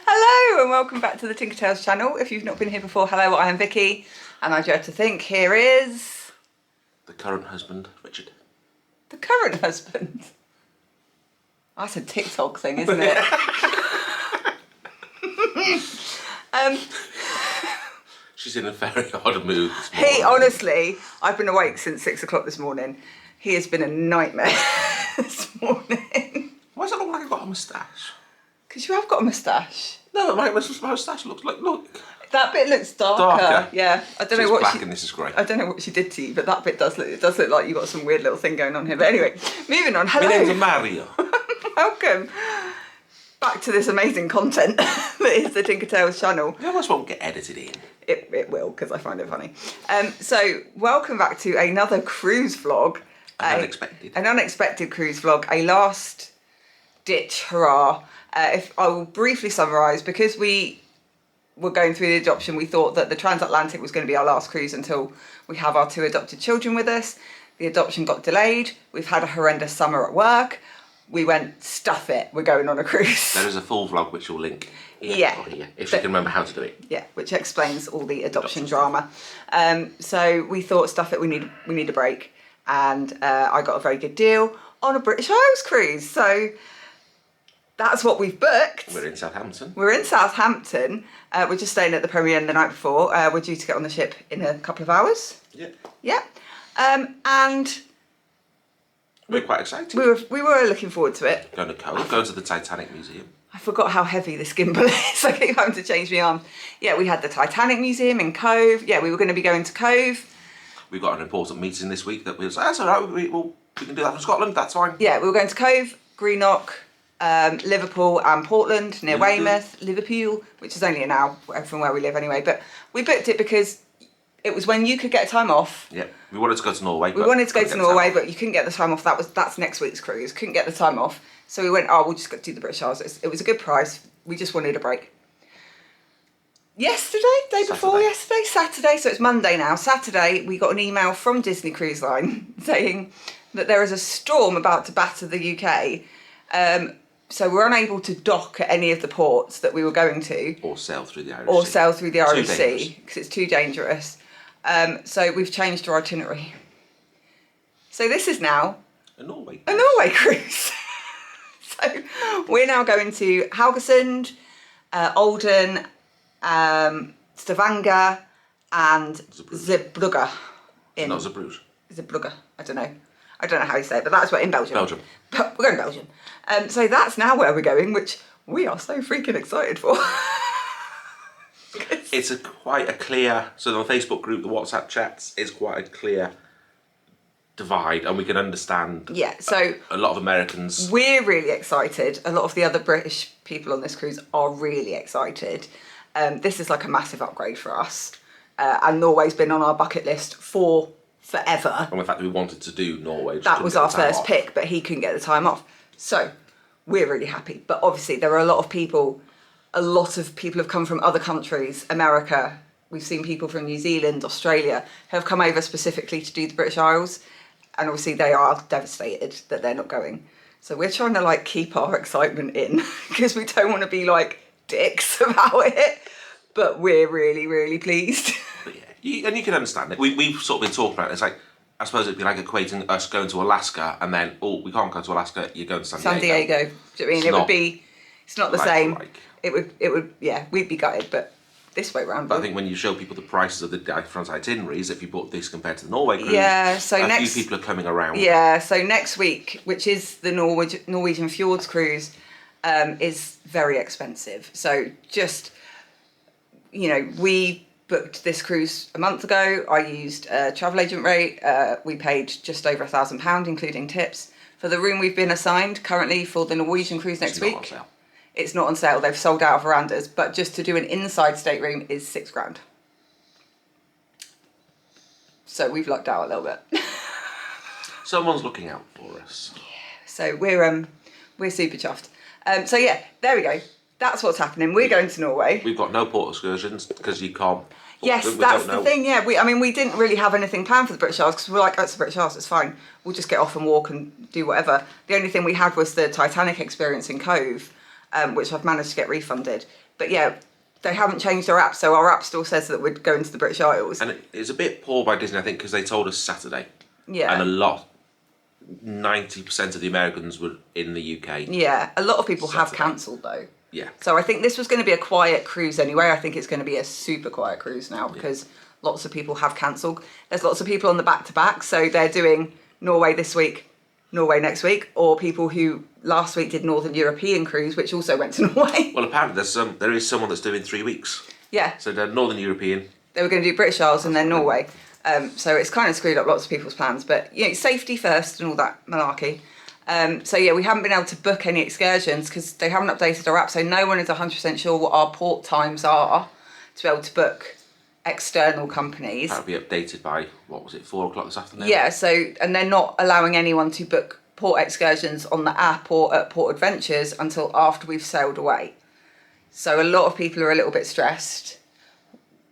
Hello and welcome back to the Tinker Tales channel. If you've not been here before, hello, I am Vicky and I dread to think here is... the current husband, Richard. The current husband? That's a TikTok thing, isn't it? She's in a very odd mood this morning. He, honestly, I've been awake since 6 o'clock this morning. He has been a nightmare this morning. Why does it look like I've got a moustache? Because you have got a moustache. No, my moustache looks like, look. That bit looks darker. Yeah, I don't know what black and this is great. I don't know what she did to you, but that bit does look. It does look like you got some weird little thing going on here. But anyway, moving on. Hello. My name's Mario. Welcome back to this amazing content that is the Tinker Tales channel. It almost won't get edited in. It will, because I find it funny. So welcome back to another cruise vlog. An unexpected cruise vlog. A last ditch hurrah. If I will briefly summarise, because we were going through the adoption, we thought that the transatlantic was going to be our last cruise until we have our 2 adopted children with us. The adoption got delayed. We've had a horrendous summer at work. We went, stuff it, we're going on a cruise. There is a full vlog which we'll link here, yeah, if you can remember how to do it. Yeah, which explains all the adoption drama. So we thought, stuff it, we need a break. And I got a very good deal on a British Isles cruise. So that's what we've booked. We're in Southampton. We're in Southampton. We're just staying at the Premier Inn the night before. We're due to get on the ship in a couple of hours. Yeah. Yeah. And we're quite excited. We were looking forward to it. Going to Cove, going to the Titanic Museum. I forgot how heavy this gimbal is. I keep having to change my arms. Yeah, we had the Titanic Museum in Cove. Yeah, we were going to be going to Cove. We've got an important meeting this week that we'll say, that's all right, we can do that from Scotland, that's fine. Yeah, we were going to Cove, Greenock, Liverpool and Portland, near Weymouth, Liverpool, which is only an hour from where we live anyway. But we booked it because it was when you could get time off. Yeah, we wanted to go to Norway. We wanted to go to Norway, but you couldn't get the time off. That's next week's cruise. Couldn't get the time off. So we went, we'll just go do the British Isles. It was a good price. We just wanted a break. Saturday, so it's Monday now. Saturday, we got an email from Disney Cruise Line saying that there is a storm about to batter the UK. So we're unable to dock at any of the ports that we were going to. Or sail through the Irish Sea. Because it's too dangerous. So we've changed our itinerary. So this is now a Norway cruise. So we're now going to Haugesund, Olden, Stavanger and Zeebrugge. Not Zeebrugge. Zeebrugge. I don't know how you say it, but that's what in Belgium. But we're going to Belgium. So that's now where we're going, which we are so freaking excited for. It's quite a clear, so the Facebook group, the WhatsApp chats, it's quite a clear divide, and we can understand. Yeah, so a lot of Americans. We're really excited. A lot of the other British people on this cruise are really excited. This is like a massive upgrade for us. And Norway's been on our bucket list for forever. And the fact that we wanted to do Norway. That was our first pick, but he couldn't get the time off. So we're really happy. But obviously there are a lot of people have come from other countries, America. We've seen people from New Zealand, Australia, who have come over specifically to do the British Isles. And obviously they are devastated that they're not going. So we're trying to keep our excitement in because we don't want to be dicks about it. But we're really, really pleased. But yeah, and you can understand it. We've sort of been talking about it. It's I suppose it'd be like equating us going to Alaska and then, we can't go to Alaska, you're going to San Diego. Do you know what I mean? It's not the same. It would, yeah, we'd be gutted, but this way round. But I think when you show people the prices of the different itineraries, if you bought this compared to the Norway cruise, so a few people are coming around. Yeah, so next week, which is the Norwegian Fjords cruise, is very expensive. So just, we booked this cruise a month ago. I used a travel agent rate. We paid just over £1,000, including tips, for the room we've been assigned currently for the Norwegian cruise next week. Not on sale. It's not on sale. They've sold out of verandas, but just to do an inside stateroom is £6,000. So we've lucked out a little bit. Someone's looking out for us. Yeah. So we're super chuffed. So yeah, there we go. That's what's happening. We're going to Norway. We've got no port excursions because you can't. Yes, that's the thing. Yeah, we didn't really have anything planned for the British Isles because we were like, it's the British Isles, it's fine. We'll just get off and walk and do whatever. The only thing we had was the Titanic experience in Cove. which I've managed to get refunded. But yeah, they haven't changed our app, so our app still says that we're going to the British Isles. And it's a bit poor by Disney, I think, because they told us Saturday. Yeah. And 90% of the Americans were in the UK. Yeah, a lot of people have cancelled though. Yeah. So I think this was going to be a quiet cruise anyway. I think it's going to be a super quiet cruise now because lots of people have cancelled. There's lots of people on the back-to-back, so they're doing Norway this week, Norway next week, or people who last week did Northern European cruise, which also went to Norway. Well, apparently there is someone that's doing 3 weeks. Yeah. So they're Northern European. They were going to do British Isles and then Norway. So it's kind of screwed up lots of people's plans, but you know, safety first and all that malarkey. So yeah, we haven't been able to book any excursions because they haven't updated our app, so no one is 100% sure what our port times are to be able to book external companies. That'll be updated by, 4 o'clock this afternoon? Yeah, so, and they're not allowing anyone to book port excursions on the app or at Port Adventures until after we've sailed away. So a lot of people are a little bit stressed.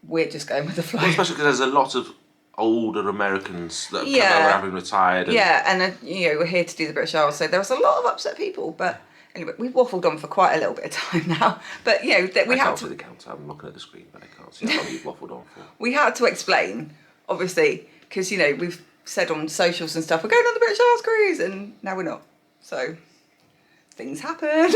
We're just going with the flow. Well, especially because there's a lot of older Americans that have come over having retired. And you know, we're here to do the British Isles, so there was a lot of upset people, but anyway, we've waffled on for quite a little bit of time now. But you know, that we had to. I can't see the counter. I'm looking at the screen, but I can't see how long you've waffled on for. We had to explain, obviously, because you know we've said on socials and stuff, we're going on the British Isles cruise, and now we're not. So things happen.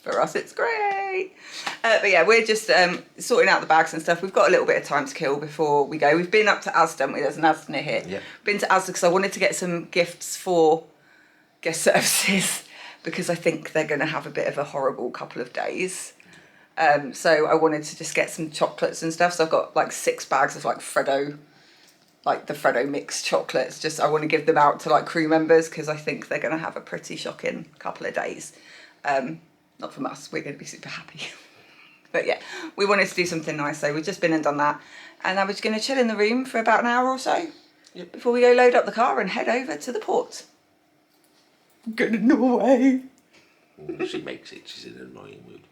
For us, it's great. But yeah, we're just sorting out the bags and stuff. We've got a little bit of time to kill before we go. We've been up to Asda, haven't we? There's an Asda near here. Yeah. Been to Asda because I wanted to get some gifts for guest services because I think they're going to have a bit of a horrible couple of days. So I wanted to just get some chocolates and stuff. So I've got like 6 bags of like Freddo, like the Freddo mixed chocolates. Just I want to give them out to like crew members because I think they're going to have a pretty shocking couple of days. Not from us, we're going to be super happy. But yeah, we wanted to do something nice, so we've just been and done that. And now we're just going to chill in the room for about an hour or so before we go load up the car and head over to the port. Go to Norway. She makes it, she's in an annoying mood.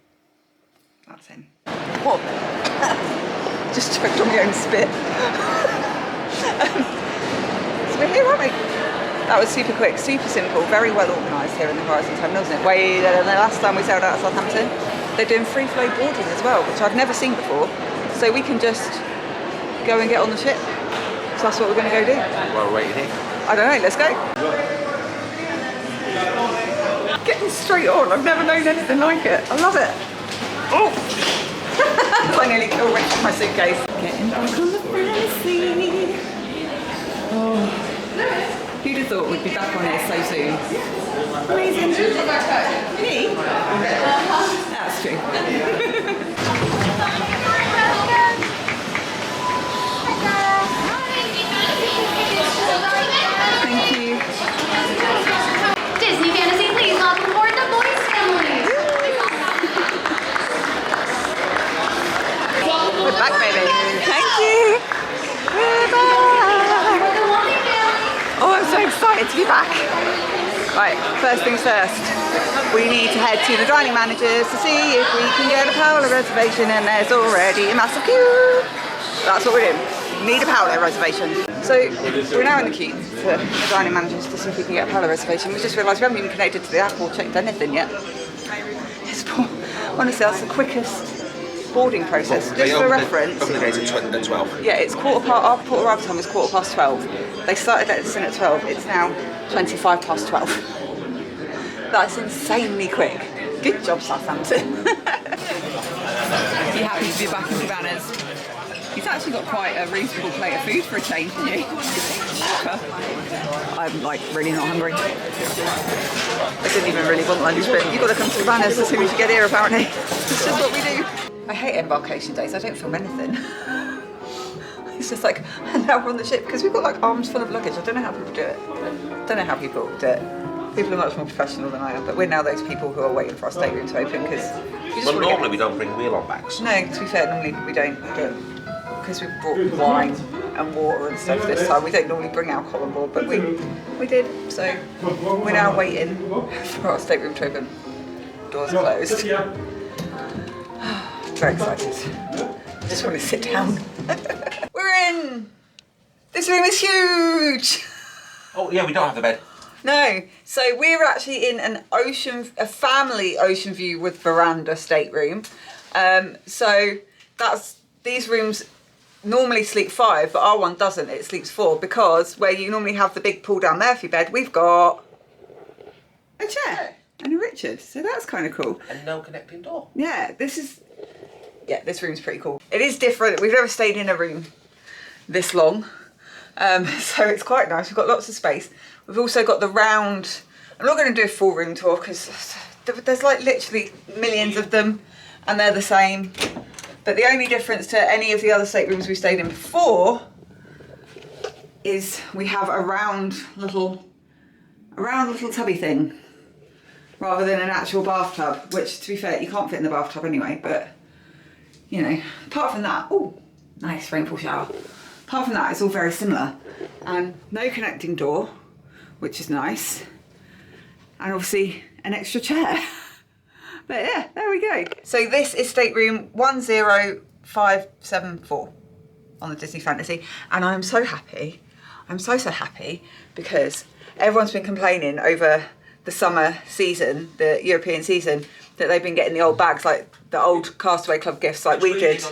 That's him. What? Just choked on my own spit. So we're here, aren't we? That was super quick, super simple, very well organised here in the Horizon Terminal, isn't it? Way the last time we sailed out of Southampton, they're doing free flow boarding as well, which I've never seen before. So we can just go and get on the ship. So that's what we're going to go do. While we're waiting here. I don't know, let's go. Getting straight on, I've never known anything like it. I love it. Oh! I nearly killed my suitcase. Getting back on the fancy. Oh. Who'd have thought we'd be back on here so soon? Amazing. Me? That's true. Thank you. Disney Fantasy, please welcome aboard the boys' family. We're back, baby. Thank you. We're back. Oh, I'm so excited to be back. Right, first things first. We need to head to the dining managers to see if we can get a Paola reservation, and there's already a massive queue. That's what we're doing. Need a Paola reservation. So we're now in the queue for the dining managers to see if we can get a Paola reservation. We just realised we haven't even connected to the app or checked anything yet. It's honestly, that's the quickest boarding process. Just for reference. Open the gates at 12. Yeah, it's our port arrival time is 12:15. They started letting us in at 12. It's now 12:25. That's insanely quick. Good job, Southampton. You happy to be back in Savannah's? He's actually got quite a reasonable plate of food for a change, isn't he? I'm like really not hungry. I didn't even really want lunch, but you've got to come to Savannah's as soon as you get here, apparently. It's just what we do. I hate embarkation days. I don't film anything. It's just like, and now we're on the ship because we've got like arms full of luggage. I don't know how people do it. People are much more professional than I am, but we're now those people who are waiting for our stateroom to open because. Well, normally we don't bring wheel-on bags. No, to be fair, normally we don't. Because we brought wine and water and stuff this time. We don't normally bring alcohol on board, but we did. So we're now waiting for our stateroom to open. Doors closed. Very excited. I just want to sit down. We're in! This room is huge! Oh, yeah, we don't have the bed. No, so we're actually in a family ocean view with veranda stateroom. So these rooms normally sleep 5, but our one doesn't. It sleeps 4 because where you normally have the big pull down Murphy bed, we've got a chair and a Richard. So that's kind of cool. And no connecting door. Yeah, this room's pretty cool. It is different. We've never stayed in a room this long. So it's quite nice. We've got lots of space. We've also got the round. I'm not going to do a full room tour because there's like literally millions of them and they're the same. But the only difference to any of the other staterooms we stayed in before is we have a round little tubby thing rather than an actual bathtub, which to be fair, you can't fit in the bathtub anyway, but you know, apart from that, oh, nice rainfall shower. Apart from that, it's all very similar. And no connecting door, which is nice. And obviously an extra chair. But yeah, there we go. So this is stateroom 10574 on the Disney Fantasy. And I'm so happy. I'm so happy because everyone's been complaining over the summer season, the European season, that they've been getting the old bags, like the old Castaway Club gifts like we did.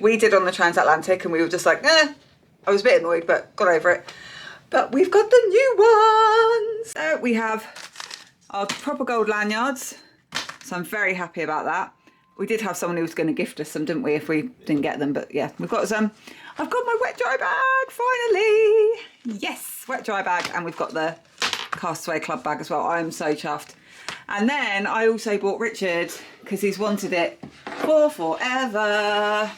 We did on the Transatlantic and we were just like, I was a bit annoyed, but got over it. But we've got the new ones. So we have our proper gold lanyards. So I'm very happy about that. We did have someone who was going to gift us some, didn't we, if we didn't get them. But yeah, we've got some. I've got my wet dry bag, finally. Yes, wet dry bag. And we've got the Castaway Club bag as well. I'm so chuffed. And then I also bought Richard, because he's wanted it for forever,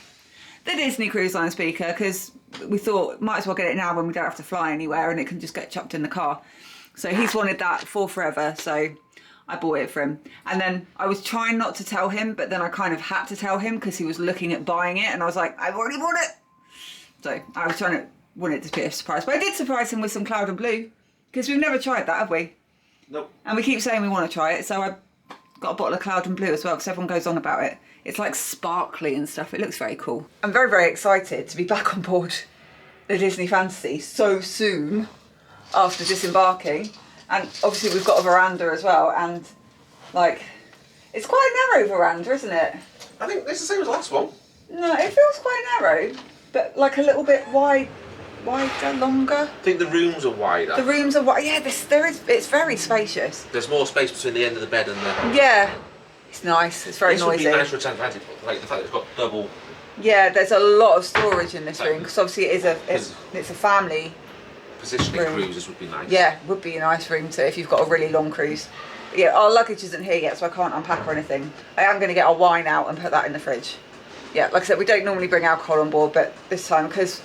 the Disney Cruise Line speaker, because we thought might as well get it now when we don't have to fly anywhere and it can just get chucked in the car. So he's wanted that for forever, so I bought it for him. And then I was trying not to tell him, but then I kind of had to tell him because he was looking at buying it and I was like, I've already bought it. So I was want it to be a surprise. But I did surprise him with some Cloud and Blue, because we've never tried that, have we? Nope. And we keep saying we want to try it, so I got a bottle of Cloud and Blue as well, because everyone goes on about it. It's like sparkly and stuff. It looks very cool. I'm very, very excited to be back on board the Disney Fantasy so soon after disembarking. And obviously we've got a veranda as well, and like, it's quite a narrow veranda, isn't it? I think it's the same as the last one. No, it feels quite narrow, but like a little bit wider, longer. I think the rooms are wider. The rooms are wide. Yeah, it's very spacious. There's more space between the end of the bed and the... Yeah, it's nice. It's very noisy. This would be nice for a Transatlantic, like the fact that it's got double... Yeah, there's a lot of storage in this room, because obviously it's a family positioning room. cruises would be nice. Yeah, would be a nice room to, if you've got a really long cruise. Yeah, our luggage isn't here yet, so I can't unpack or anything. I am going to get our wine out and put that in the fridge. Yeah, like I said, we don't normally bring alcohol on board, but this time, because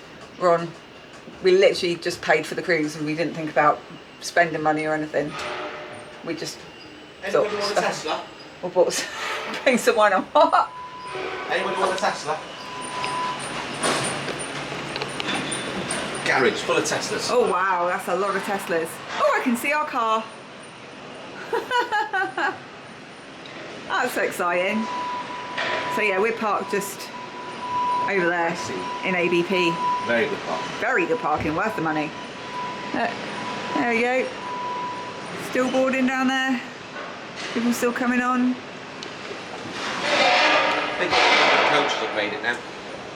we literally just paid for the cruise and we didn't think about spending money or anything. We just Anybody want a Tesla? We bought bring some wine on. Anybody want a Tesla? Garage full of Teslas. Oh wow, that's a lot of Teslas. Oh, I can see our car. That's exciting. So yeah, we're parked just over there in ABP. Very good parking. Very good parking, worth the money. There we go. Still boarding down there. People still coming on. I think the coaches have made it now.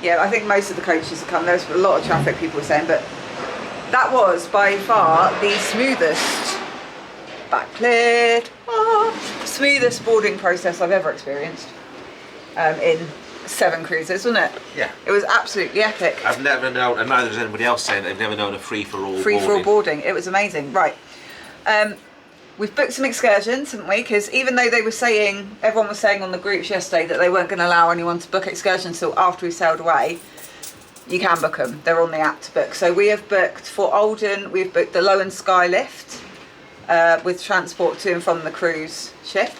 Yeah, I think most of the coaches have come. There's a lot of traffic, people were saying, but that was by far the smoothest backlit, smoothest boarding process I've ever experienced in 7 cruises, wasn't it? Yeah. It was absolutely epic. I've never known, and neither has anybody else saying they've never known a free-for-all boarding. It was amazing. Right. We've booked some excursions, haven't we? Because even though everyone was saying on the groups yesterday that they weren't going to allow anyone to book excursions until after we sailed away, you can book them. They're on the app to book. So we have booked for Oldham, we've booked the Low and Sky lift with transport to and from the cruise ship.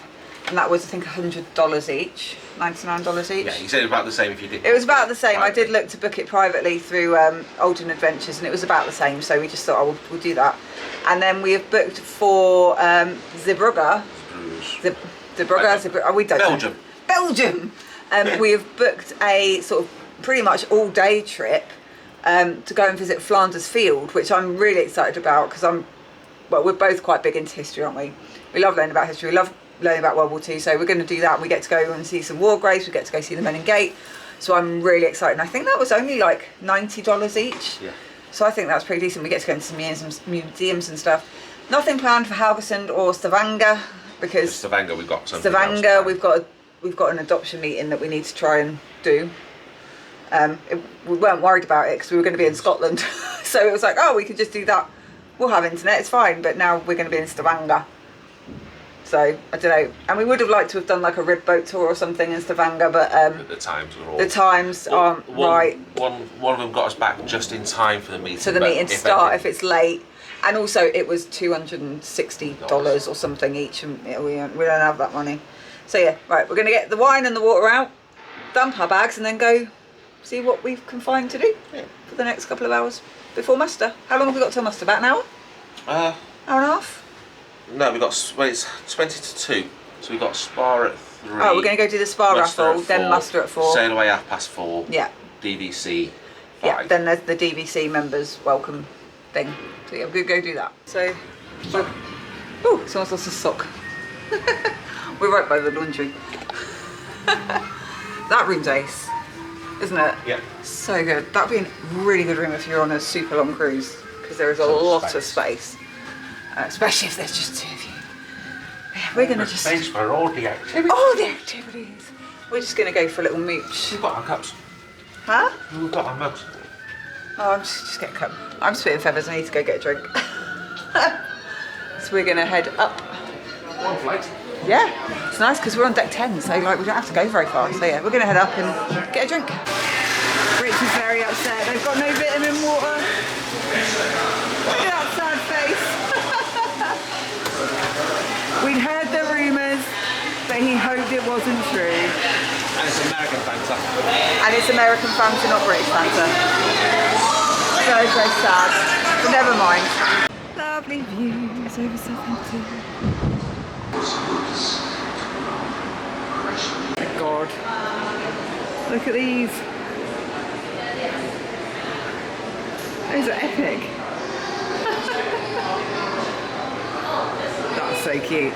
And that was, I think, $100 each, $99 each. Yeah, you said it was about the same if you did. It was about the same. I did look to book it privately through Oldham Adventures, and it was about the same. So we just thought, we'll do that. And then we have booked for Zeebrugge. We don't Belgium. know. Belgium. We have booked a sort of pretty much all-day trip to go and visit Flanders Field, which I'm really excited about because I'm well, we're both quite big into history, aren't we? We love learning about history. We love learning about World War II. So we're going to do that. We get to go and see some war graves. We get to go see the Men in Gate. So I'm really excited. And I think that was only like $90 each. Yeah. So I think that's pretty decent. We get to go into some museums and stuff. Nothing planned for Haugesund or Stavanger because Stavanger we've got something Stavanger else we've got an adoption meeting that we need to try and do. We weren't worried about it because we were going to be in Scotland, so it was like, oh, we could just do that. We'll have internet, it's fine. But now we're going to be in Stavanger, so I don't know. And we would have liked to have done like a rib boat tour or something in Stavanger, but the times were all. The times aren't right. One of them got us back just in time for the meeting. So the meeting start if it's late, and also it was $260 or something each, and we don't have that money. So yeah, right, we're going to get the wine and the water out, dump our bags, and then go see what we can find to do for the next couple of hours before muster. How long have we got till muster? About an hour? Hour and a half? No, we got, well, it's 20 to 2, so we got spa at 3. Oh, we're going to go do the spa raffle, then muster at 4. Sail away 4:30. Yeah. DVC 5. Yeah, then there's the DVC members welcome thing. So yeah, we're going to go do that. So, oh, someone's lost a sock. We're right by the laundry. That room's ace, isn't it? Yeah. So good. That'd be a really good room if you're on a super long cruise, because there is a lot of space. Especially if there's just 2 of you. Yeah, we're going to just... space for all the activities. All the activities. We're just going to go for a little mooch. We've got our cups. Huh? We've got our mugs. Oh, I'm just getting a cup. I'm spitting feathers. I need to go get a drink. So we're going to head up. One flight. Yeah, it's nice because we're on deck 10, so like we don't have to go very far. So yeah, we're going to head up and get a drink. Rich is very upset. They've got no vitamin water. Look at that sad face. We'd heard the rumours, but he hoped it wasn't true. And it's American Fanta. And it's American Fanta, not British Fanta. Very, very sad. But never mind. Lovely views over Southampton. Oh my God. Look at these. Those are epic. That's so cute.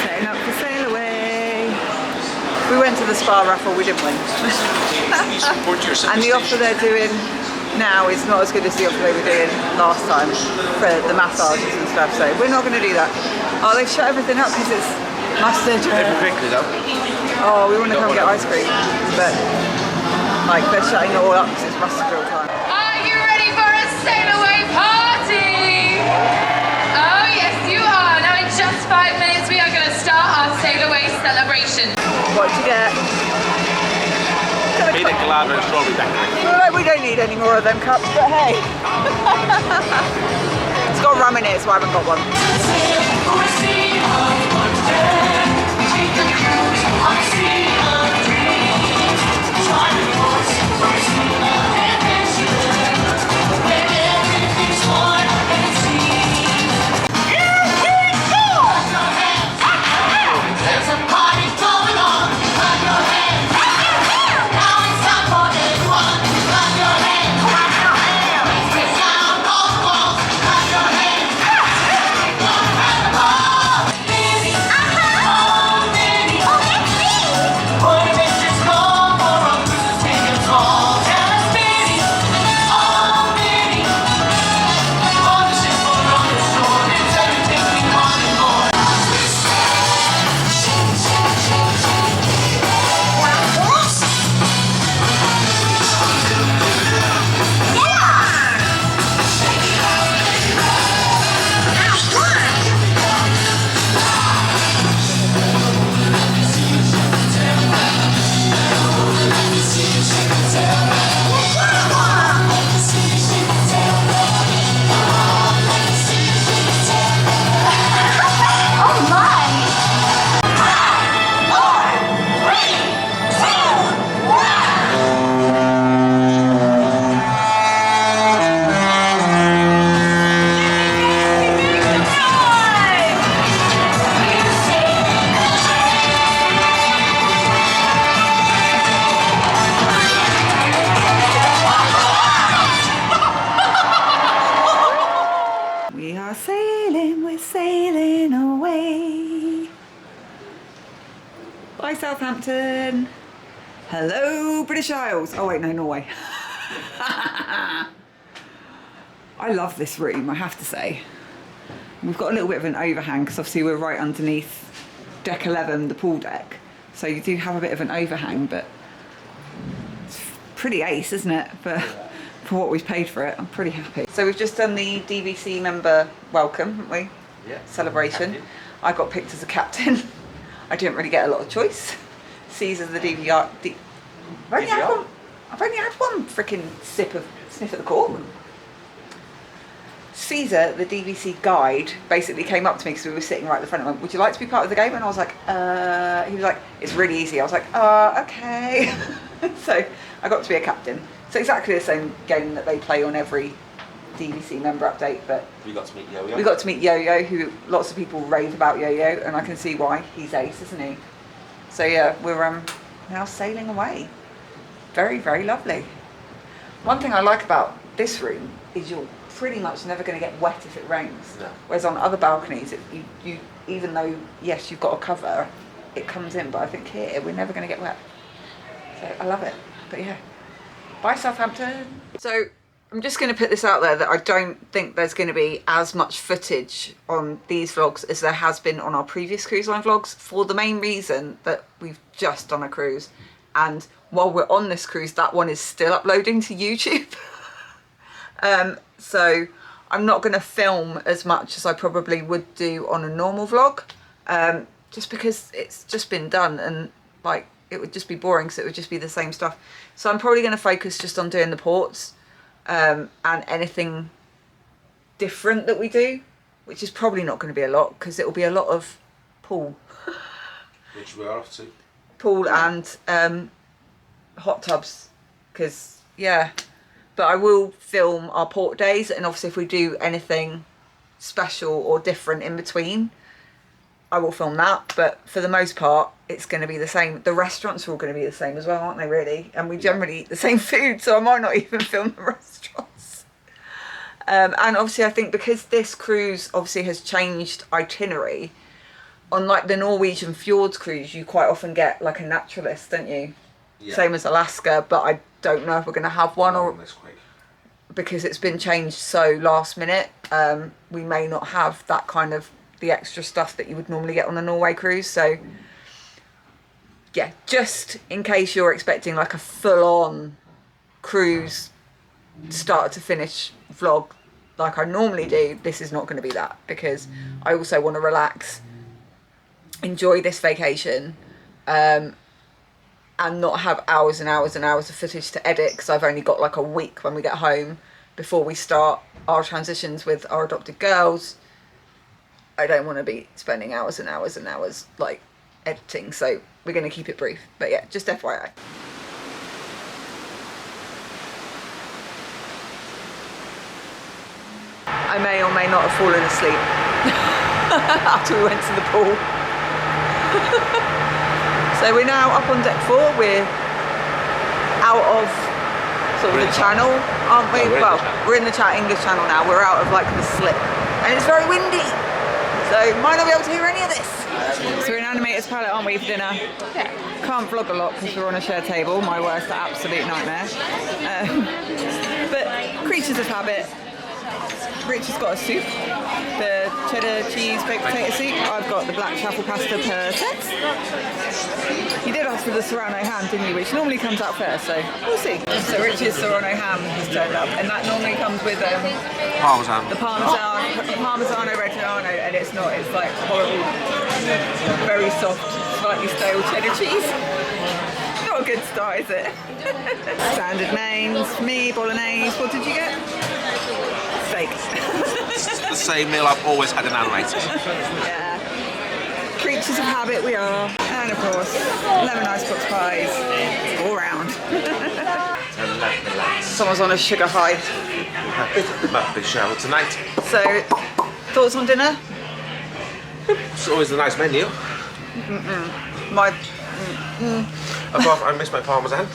Setting up to sail away. We went to the spa raffle, we didn't win. And the offer they're doing now is not as good as the offer they were doing last time for the massages and stuff, so we're not going to do that. Oh, they've shut everything up because it's mustard. Quickly though. Oh, we want to come get ice cream, but like they're shutting it all up because it's mustard grill time. Are you ready for a sail away party? Oh yes you are. Now in just 5 minutes we are going to start our sail away celebration. What did you get? Pina colada and strawberry daiquiri. Well, we don't need any more of them cups, but hey. It's got rum in it, so I haven't got one. Southampton. Hello, British Isles. Oh wait, no, Norway. I love this room, I have to say. We've got a little bit of an overhang because obviously we're right underneath deck 11, the pool deck. So you do have a bit of an overhang, but it's pretty ace, isn't it? For what we've paid for it, I'm pretty happy. So we've just done the DVC member welcome, haven't we? Yeah. Celebration. I got picked as a captain. I didn't really get a lot of choice. Caesar, the DVR. I've only had one freaking sniff at the cork. Caesar, the DVC guide, basically came up to me because we were sitting right at the front and went, "Would you like to be part of the game?" And I was like, he was like, "It's really easy." I was like, okay. So I got to be a captain. So exactly the same game that they play on every DVC member update, but We got to meet Yo-Yo. we got to meet Yo-Yo, who lots of people rave about Yo-Yo, and I can see why. He's ace, isn't he? So yeah, we're now sailing away. Very, very lovely. One thing I like about this room is you're pretty much never going to get wet if it rains. No. Whereas on other balconies, you even though, yes, you've got a cover, it comes in, but I think here we're never going to get wet. So I love it. But yeah, bye Southampton. So I'm just going to put this out there that I don't think there's going to be as much footage on these vlogs as there has been on our previous cruise line vlogs, for the main reason that we've just done a cruise, and while we're on this cruise, that one is still uploading to YouTube. So I'm not going to film as much as I probably would do on a normal vlog, just because it's just been done, and like it would just be boring, so it would just be the same stuff. So I'm probably going to focus just on doing the ports, and anything different that we do, which is probably not going to be a lot because it will be a lot of pool. Which we're off to. Pool and hot tubs, because yeah, but I will film our port days, and obviously if we do anything special or different in between, I will film that. But for the most part, it's going to be the same. The restaurants are all going to be the same as well, aren't they, really? And we generally eat the same food, so I might not even film the restaurants. And obviously I think because this cruise obviously has changed itinerary, on like the Norwegian fjords cruise, you quite often get like a naturalist, don't you? Yeah. Same as Alaska, but I don't know if we're going to have one, or because it's been changed so last minute, we may not have that kind of the extra stuff that you would normally get on a Norway cruise. So yeah, just in case you're expecting like a full-on cruise start to finish vlog like I normally do, this is not going to be that, because I also want to relax, enjoy this vacation, and not have hours and hours and hours of footage to edit, because I've only got like a week when we get home before we start our transitions with our adopted girls. I don't want to be spending hours and hours and hours like editing, so we're going to keep it brief. But yeah, just FYI. I may or may not have fallen asleep after we went to the pool. So we're now up on deck 4. We're out of sort of the channel, aren't we? Well, we're in the English Channel now. We're out of like the slip, and it's very windy, so might not be able to hear any of this. So we're in Animator's Palette, aren't we, for dinner? Yeah. Can't vlog a lot because we're on a shared table. My worst absolute nightmare. But creatures of habit. Rich has got a soup, the cheddar cheese baked potato soup. I've got the black truffle pasta per set. You did ask for the Serrano ham, didn't you? Which normally comes out first, so we'll see. So Rich's Serrano ham has turned up, and that normally comes with Parmesan. the Parmesano Reggiano, and it's not. It's like horrible, very soft, slightly stale cheddar cheese. Not a good start, is it? Standard mains. Me, bolognese. What did you get? Steak. The same meal I've always had in Animated. Yeah. Creatures of habit we are. And of course, lemon icebox pies all round. Someone's on a sugar high. We had a big shower tonight. So, thoughts on dinner? It's always a nice menu. Apart from I miss my Parmesan.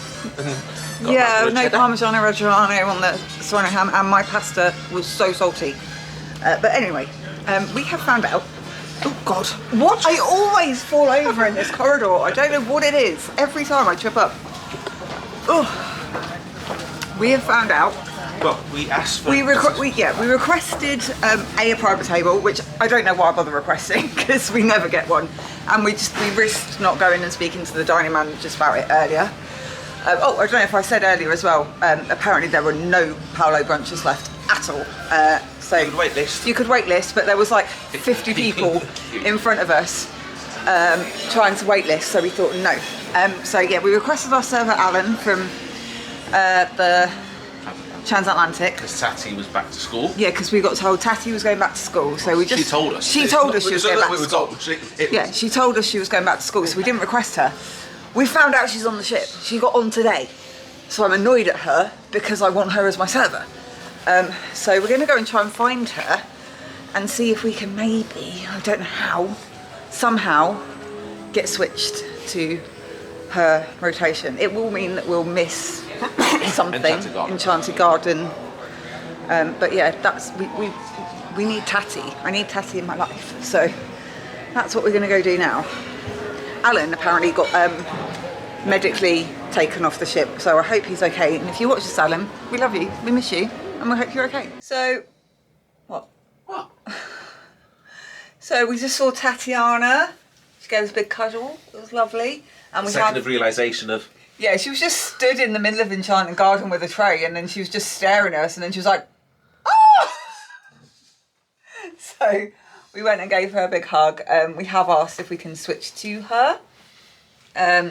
Yeah, no Parmigiano Reggiano on the Serrano ham, and my pasta was so salty. But anyway, we have found out Oh God, what? I always fall over in this corridor. I don't know what it is. Every time I trip up. Oh. We have found out. Well, we asked for... We requested a private table, which I don't know why I bother requesting, because we never get one. And we risked not going and speaking to the dining man just about it earlier. I don't know if I said earlier as well, apparently there were no Paolo brunches left at all. So you could wait list. You could wait list, but there was like 50 people in front of us trying to wait list, so we thought no. So yeah, we requested our server Alan from the Transatlantic. Because Tati was back to school. Yeah, because we got told Tati was going back to school, so we just... She told us. She told us she was going back to school. Yeah, she told us she was going back to school, so we didn't request her. We found out she's on the ship. She got on today. So I'm annoyed at her because I want her as my server. So we're going to go and try and find her and see if we can maybe, I don't know how, somehow get switched to her rotation. It will mean that we'll miss something, Enchanted Garden. But yeah, we need Tati. I need Tati in my life. So that's what we're going to go do now. Alan apparently got medically taken off the ship, so I hope he's okay. And if you watch this, Alan, we love you, we miss you, and we hope you're okay. So, what? So we just saw Tatiana. She gave us a big cuddle. It was lovely. And we second of realisation of... Yeah, she was just stood in the middle of Enchanted Garden with a tray, and then she was just staring at us, and then she was like, oh! So we went and gave her a big hug. We have asked if we can switch to her.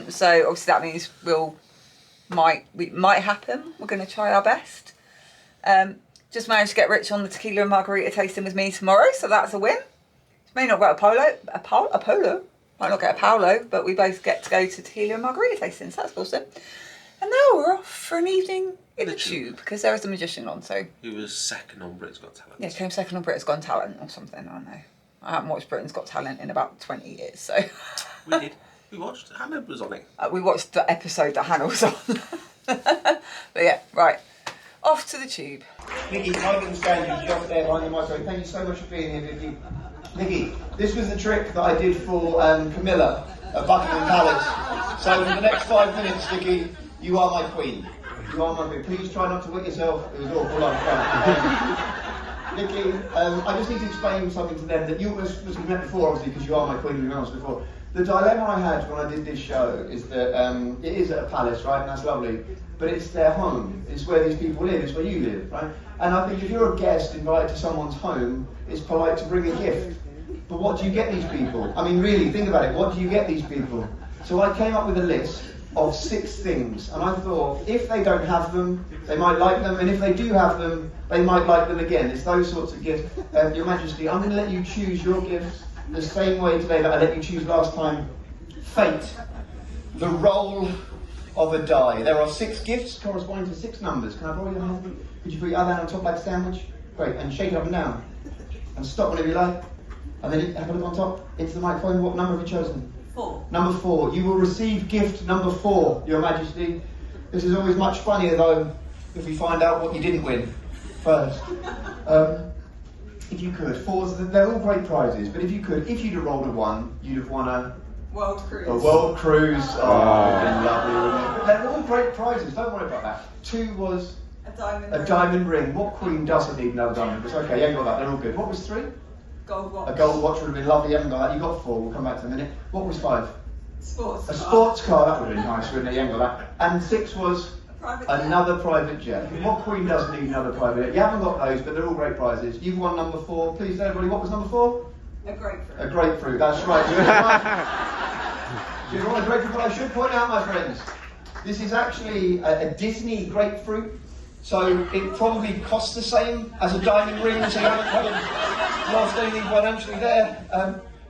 So obviously that means it might happen. We're going to try our best. Just managed to get Rich on the tequila and margarita tasting with me tomorrow, so that's a win. May not get a polo. Might not get a Paolo, but we both get to go to tequila and margarita tasting, so that's awesome. And now we're off for an evening in the tube, because there is a magician on, so... Who was second on Britain's Got Talent. Yeah, came second on Britain's Got Talent or something, I don't know. I haven't watched Britain's Got Talent in about 20 years, so... We did. We watched. Hannah was on it. We watched the episode that Hannah was on. But yeah, right. Off to the tube. Vicky, I can stand you just there behind the microphone. Thank you so much for being here, Vicky. Vicky, this was the trick that I did for Camilla at Buckingham Palace. So for the next 5 minutes, Vicky, you are my queen. You are my queen. Please try not to wet yourself. It was awful. Vicky, I just need to explain something to them that you, as we met before, obviously, because you are my queen, we've announced before. The dilemma I had when I did this show is that it is at a palace, right, and that's lovely, but it's their home. It's where these people live. It's where you live, right? And I think if you're a guest invited to someone's home, it's polite to bring a gift. But what do you get these people? I mean, really, think about it. What do you get these people? So I came up with a list of 6 things, and I thought if they don't have them, they might like them, and if they do have them, they might like them again. It's those sorts of gifts. Your Majesty, I'm going to let you choose your gifts the same way today that I let you choose last time. Fate, the roll of a die. There are 6 gifts corresponding to 6 numbers. Can I borrow your hand? Could you put your other hand on top like a sandwich? Great, and shake it up and down. And stop whenever you like. And then have a look on top, into the microphone. What number have you chosen? 4. Number 4. You will receive gift number 4, Your Majesty. This is always much funnier though, if we find out what you didn't win first. If you could, 4s, they're all great prizes, but if you'd have rolled a 1, you'd have won a World Cruise. A World Cruise. Oh, lovely, wouldn't it? But they're all great prizes, don't worry about that. 2 was a diamond diamond ring. What queen doesn't need another diamond? It's okay, you haven't got that, they're all good. What was 3? Gold watch. A gold watch would have been lovely, you haven't got that. You got 4, we'll come back to in a minute. What was 5? Sports car. A sports car, that would have been nice, wouldn't it? You haven't got that. And 6 was another private jet. What queen doesn't need another private jet? You haven't got those, but they're all great prizes. You've won number 4. Please tell everybody, what was number 4? A grapefruit. A grapefruit, that's right. You've won a grapefruit, but I should point out, my friends, this is actually a Disney grapefruit, so it probably costs the same as a diamond ring, so you haven't lost anything financially there.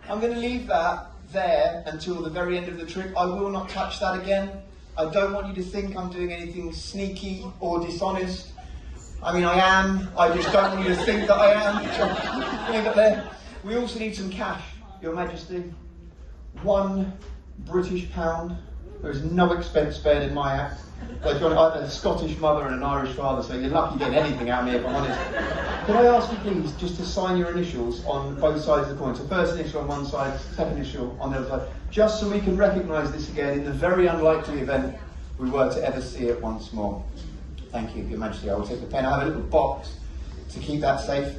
I'm going to leave that there until the very end of the trip. I will not touch that again. I don't want you to think I'm doing anything sneaky or dishonest. I mean, I am. I just don't want you to think that I am. So, leave it there. We also need some cash, Your Majesty. £1 British pound. There is no expense spared in my act. Like, I have a Scottish mother and an Irish father, so you're lucky getting anything out of me, if I'm honest. Could I ask you please just to sign your initials on both sides of the coin? So first initial on one side, second initial on the other side, just so we can recognise this again in the very unlikely event we were to ever see it once more. Thank you, Your Majesty. I will take the pen. I have a little box to keep that safe.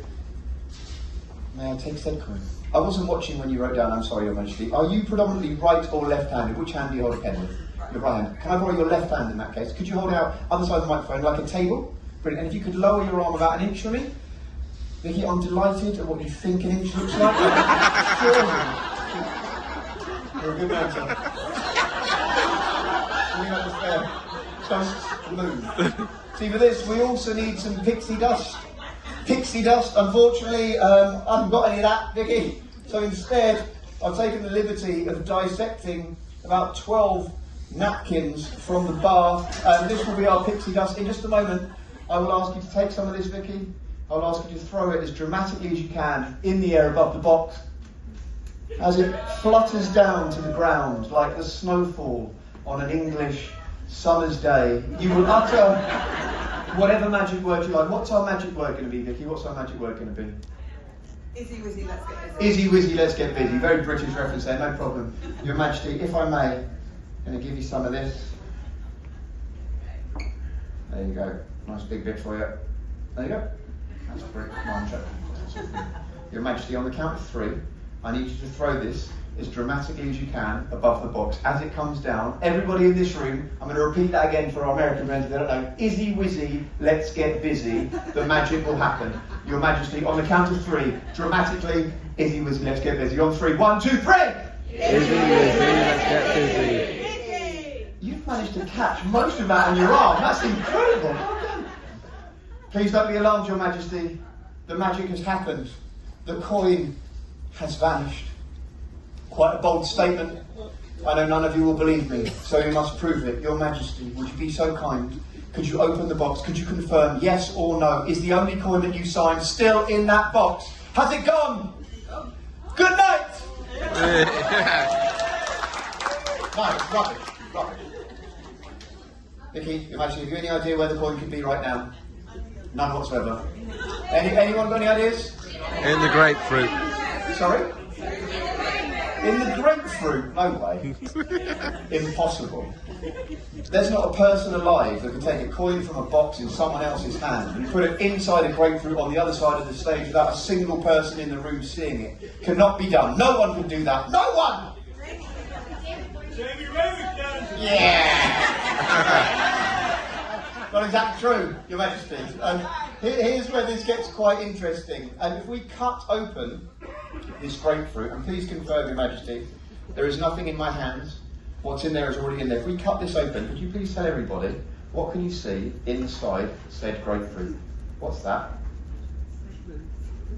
May I take said coin? I wasn't watching when you wrote down, I'm sorry, Your Majesty. Are you predominantly right or left-handed? Which hand do you hold a pen with? Your right hand. Can I borrow your left hand in that case? Could you hold it out other side of the microphone like a table? Brilliant. And if you could lower your arm about an inch for me. Vicky, I'm delighted at what you think an inch looks like. Sure. You're a good man, sir. Don't move. See, for this, we also need some pixie dust. Pixie dust, unfortunately, I haven't got any of that, Vicky. So instead, I've taken the liberty of dissecting about 12 napkins from the bar. This will be our pixie dust. In just a moment, I will ask you to take some of this, Vicky. I will ask you to throw it as dramatically as you can in the air above the box. As it flutters down to the ground like the snowfall on an English summer's day, you will utter whatever magic word you like. What's our magic word going to be, Vicky? What's our magic word going to be? Izzy Wizzy, let's get busy. Izzy Wizzy, let's get busy. Very British reference there, no problem. Your Majesty, if I may, I'm going to give you some of this. There you go. Nice big bit for you. There you go. That's great. Your Majesty, on the count of 3, I need you to throw this as dramatically as you can above the box. As it comes down, everybody in this room, I'm going to repeat that again for our American friends if they don't know. Izzy Wizzy, let's get busy. The magic will happen. Your Majesty, on the count of 3, dramatically, Izzy Wizzy, let's get busy. On 3, 1, 2, 3! Izzy Wizzy, let's get busy. You've managed to catch most of that on your arm. That's incredible. Well done. Please don't be alarmed, Your Majesty. The magic has happened. The coin has vanished. Quite a bold statement. I know none of you will believe me, so you must prove it. Your Majesty, would you be so kind? Could you open the box? Could you confirm, yes or no? Is the only coin that you signed still in that box? Has it gone? Good night! No, rubbish. Vicky, Your Majesty, have you any idea where the coin could be right now? None whatsoever. Anyone got any ideas? In the grapefruit. Sorry? In the grapefruit? No way. Impossible. There's not a person alive that can take a coin from a box in someone else's hand and put it inside a grapefruit on the other side of the stage without a single person in the room seeing it. Cannot be done. No one can do that. No one! Yeah! Not exactly true, Your Majesty. Here's where this gets quite interesting. And if we cut open this grapefruit, and please confirm, Your Majesty, there is nothing in my hands. What's in there is already in there. If we cut this open, could you please tell everybody, what can you see inside said grapefruit? What's that?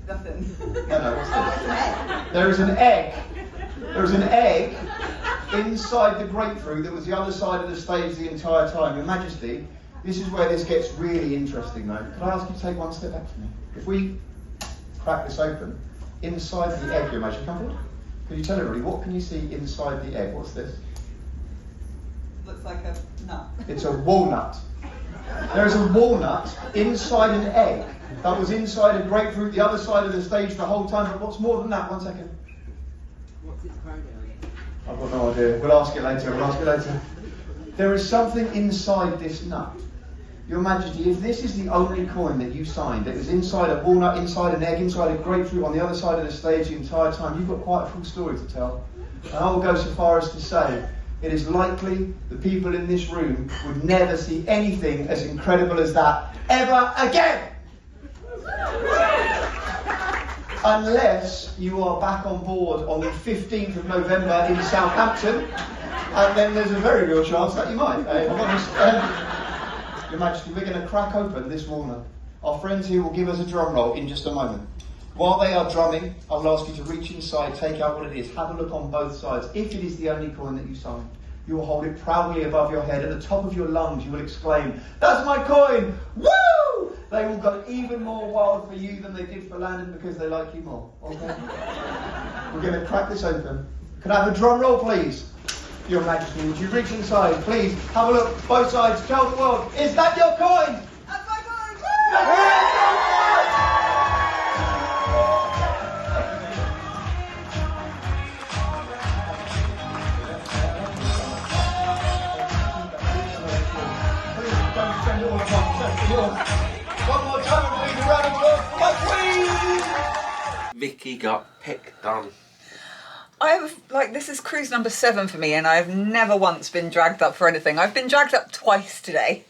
Nothing. No, what's this? There is an egg. There is an egg inside the grapefruit that was the other side of the stage the entire time. Your Majesty, this is where this gets really interesting though. Could I ask you to take one step back from me? If we crack this open, inside the egg, Your Majesty, come forward. Could you tell everybody, what can you see inside the egg? What's this? Looks like a nut. It's a walnut. There is a walnut inside an egg that was inside a grapefruit the other side of the stage the whole time. But what's more than that? 1 second. What's its pronoun? I've got no idea. We'll ask it later. There is something inside this nut. Your Majesty, if this is the only coin that you signed, it was inside a walnut, inside an egg, inside a grapefruit on the other side of the stage the entire time, you've got quite a full story to tell. And I will go so far as to say, it is likely the people in this room would never see anything as incredible as that ever again! Unless you are back on board on the 15th of November in Southampton, and then there's a very real chance that you might. If I'm honest. Your Majesty, we're going to crack open this walnut. Our friends here will give us a drum roll in just a moment. While they are drumming, I will ask you to reach inside, take out what it is, have a look on both sides. If it is the only coin that you sign, you will hold it proudly above your head. At the top of your lungs, you will exclaim, "That's my coin! Woo!" They will go even more wild for you than they did for Landon because they like you more. Okay? We're going to crack this open. Can I have a drum roll, please? Your Majesty, would you reach inside, please? Have a look, both sides, tell the world, is that your coin? That's my coin! Please don't spend it all at once. One more time, please, a round of applause for my queen! Vicky got picked on. This is cruise number 7 for me, and I've never once been dragged up for anything. I've been dragged up twice today.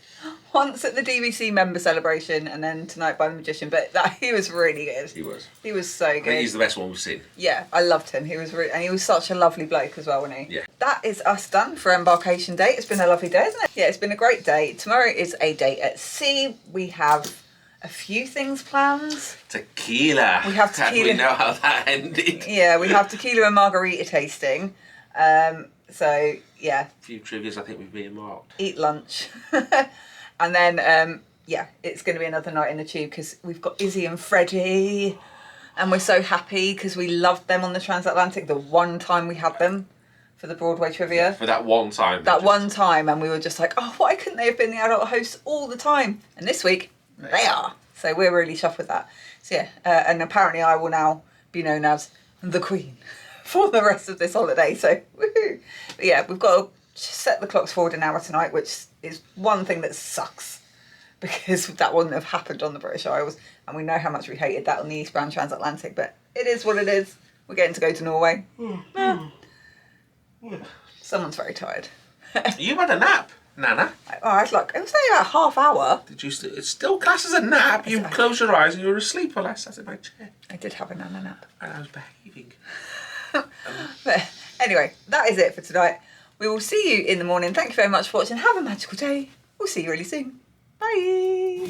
Once at the DVC member celebration, and then tonight by the magician. But he was really good. He was. He was so good. I think he's the best one we've seen. Yeah, I loved him. He was and he was such a lovely bloke as well, wasn't he? Yeah. That is us done for Embarkation Day. It's been a lovely day, isn't it? Yeah, it's been a great day. Tomorrow is a day at sea. We have a few things planned. Tequila. We have tequila. How do we know how that ended? Yeah, we have tequila and margarita tasting. So, yeah. A few trivias I think we've been marked. Eat lunch. And then, yeah, it's going to be another night in the tube because we've got Izzy and Freddie. And we're so happy because we loved them on the transatlantic the one time we had them for the Broadway trivia. For that one time. One time, and we were just like, oh, why couldn't they have been the adult hosts all the time? And this week, they are. So we're really chuffed with that. So yeah, and apparently I will now be known as the Queen for the rest of this holiday. So woohoo! But yeah, we've got to set the clocks forward an hour tonight, which is one thing that sucks because that wouldn't have happened on the British Isles, and we know how much we hated that on the eastbound transatlantic. But it is what it is. We're getting to go to Norway. Someone's very tired. You had a nap, Nana. Oh, it was only about a half hour. Did you? It's still classed as a nap. You closed your eyes and you were asleep while I sat in my chair. I did have a nana nap. And I was behaving. But anyway, that is it for tonight. We will see you in the morning. Thank you very much for watching. Have a magical day. We'll see you really soon. Bye.